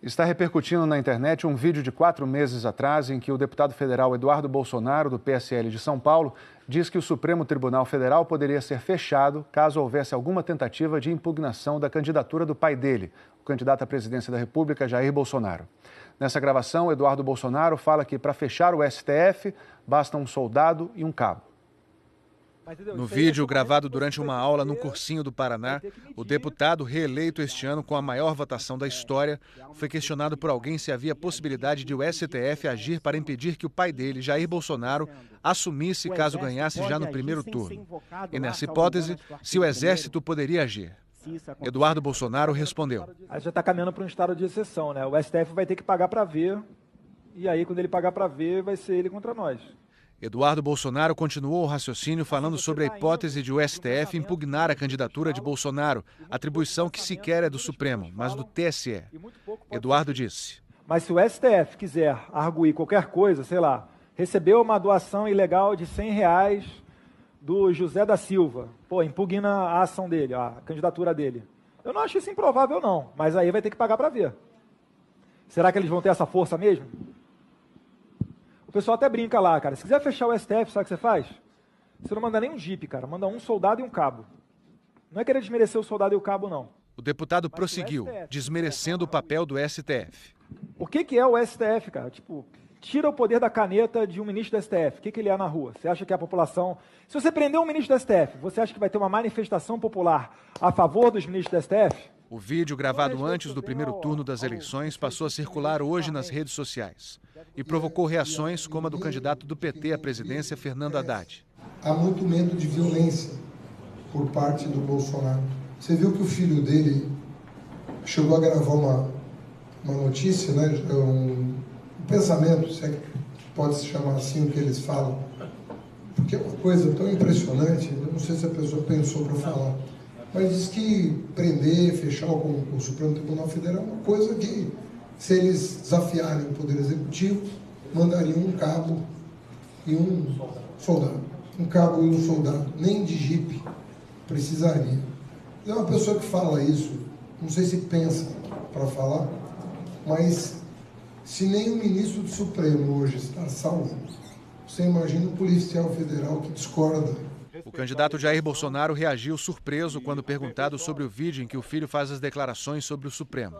Está repercutindo na internet um vídeo de 4 meses atrás em que o deputado federal Eduardo Bolsonaro, do PSL de São Paulo, diz que o Supremo Tribunal Federal poderia ser fechado caso houvesse alguma tentativa de impugnação da candidatura do pai dele, o candidato à presidência da República, Jair Bolsonaro. Nessa gravação, Eduardo Bolsonaro fala que para fechar o STF basta um soldado e um cabo. No vídeo, gravado durante uma aula no Cursinho do Paraná, o deputado, reeleito este ano com a maior votação da história, foi questionado por alguém se havia possibilidade de o STF agir para impedir que o pai dele, Jair Bolsonaro, assumisse caso ganhasse já no primeiro turno. E nessa hipótese, se o Exército poderia agir. Eduardo Bolsonaro respondeu. A gente está caminhando para um estado de exceção, né? O STF vai ter que pagar para ver, e aí quando ele pagar para ver, vai ser ele contra nós. Eduardo Bolsonaro continuou o raciocínio falando sobre a hipótese de o STF impugnar a candidatura de Bolsonaro, atribuição que sequer é do Supremo, mas do TSE. Eduardo disse. Mas se o STF quiser arguir qualquer coisa, sei lá, recebeu uma doação ilegal de R$100 do José da Silva, impugna a ação dele, a candidatura dele. Eu não acho isso improvável não, mas aí vai ter que pagar para ver. Será que eles vão ter essa força mesmo? O pessoal até brinca lá, cara. Se quiser fechar o STF, sabe o que você faz? Você não manda nem um jipe, cara. Manda um soldado e um cabo. Não é querer desmerecer o soldado e o cabo, não. O deputado prosseguiu, desmerecendo o papel do STF. O que é o STF, cara? Tipo, tira o poder da caneta de um ministro do STF. O que ele é na rua? Você acha que a população... Se você prender um ministro do STF, você acha que vai ter uma manifestação popular a favor dos ministros do STF? O vídeo, gravado antes do primeiro turno das eleições, passou a circular hoje nas redes sociais e provocou reações como a do candidato do PT à presidência, Fernando Haddad. Há muito medo de violência por parte do Bolsonaro. Você viu que o filho dele chegou a gravar uma notícia, né? um pensamento, se é que pode se chamar assim o que eles falam, porque é uma coisa tão impressionante, eu não sei se a pessoa pensou para falar. Mas diz que prender, fechar o Supremo Tribunal Federal é uma coisa que, se eles desafiarem o Poder Executivo, mandariam um cabo e um soldado. Um cabo e um soldado, nem de jipe precisaria. É uma pessoa que fala isso, não sei se pensa para falar, mas se nem o ministro do Supremo hoje está salvo, você imagina o policial federal que discorda. O candidato Jair Bolsonaro reagiu surpreso quando perguntado sobre o vídeo em que o filho faz as declarações sobre o Supremo.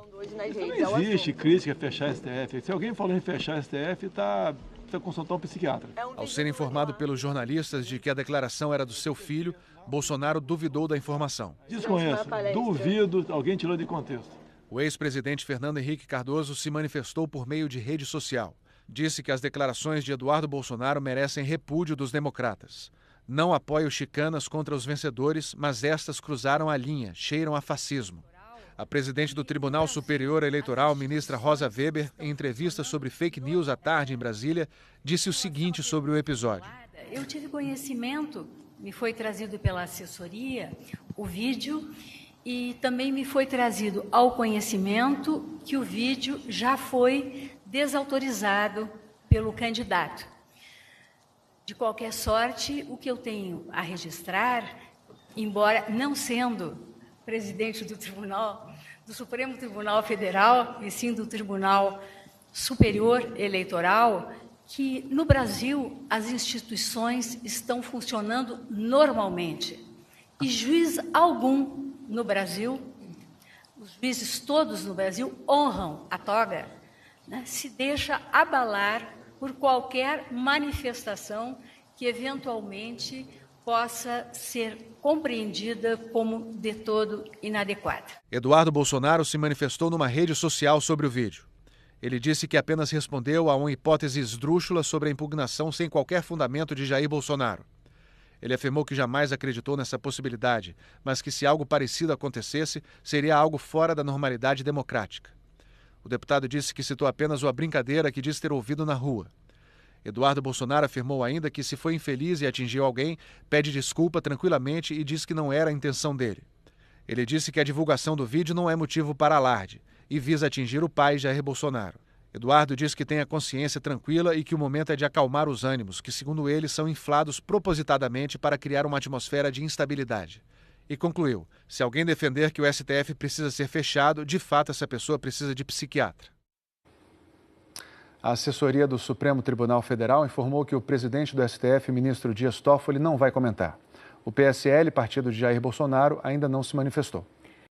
Não existe crítica a fechar STF. Se alguém falou em fechar STF, está a consultar um psiquiatra. Ao ser informado pelos jornalistas de que a declaração era do seu filho, Bolsonaro duvidou da informação. Desconheço, duvido, alguém tirou de contexto. O ex-presidente Fernando Henrique Cardoso se manifestou por meio de rede social. Disse que as declarações de Eduardo Bolsonaro merecem repúdio dos democratas. Não apoio chicanas contra os vencedores, mas estas cruzaram a linha, cheiram a fascismo. A presidente do Tribunal Superior Eleitoral, ministra Rosa Weber, em entrevista sobre fake news à tarde em Brasília, disse o seguinte sobre o episódio. Eu tive conhecimento, me foi trazido pela assessoria, o vídeo, e também me foi trazido ao conhecimento que o vídeo já foi desautorizado pelo candidato. De qualquer sorte, o que eu tenho a registrar, embora não sendo presidente do Supremo Tribunal Federal, e sim do Tribunal Superior Eleitoral, que no Brasil as instituições estão funcionando normalmente. E juiz algum no Brasil, os juízes todos no Brasil honram a toga, né, se deixa abalar por qualquer manifestação que eventualmente possa ser compreendida como de todo inadequada. Eduardo Bolsonaro se manifestou numa rede social sobre o vídeo. Ele disse que apenas respondeu a uma hipótese esdrúxula sobre a impugnação sem qualquer fundamento de Jair Bolsonaro. Ele afirmou que jamais acreditou nessa possibilidade, mas que se algo parecido acontecesse, seria algo fora da normalidade democrática. O deputado disse que citou apenas uma brincadeira que diz ter ouvido na rua. Eduardo Bolsonaro afirmou ainda que, se foi infeliz e atingiu alguém, pede desculpa tranquilamente e diz que não era a intenção dele. Ele disse que a divulgação do vídeo não é motivo para alarde e visa atingir o pai Jair Bolsonaro. Eduardo diz que tem a consciência tranquila e que o momento é de acalmar os ânimos, que, segundo ele, são inflados propositadamente para criar uma atmosfera de instabilidade. E concluiu: se alguém defender que o STF precisa ser fechado, de fato essa pessoa precisa de psiquiatra. A assessoria do Supremo Tribunal Federal informou que o presidente do STF, ministro Dias Toffoli, não vai comentar. O PSL, partido de Jair Bolsonaro, ainda não se manifestou.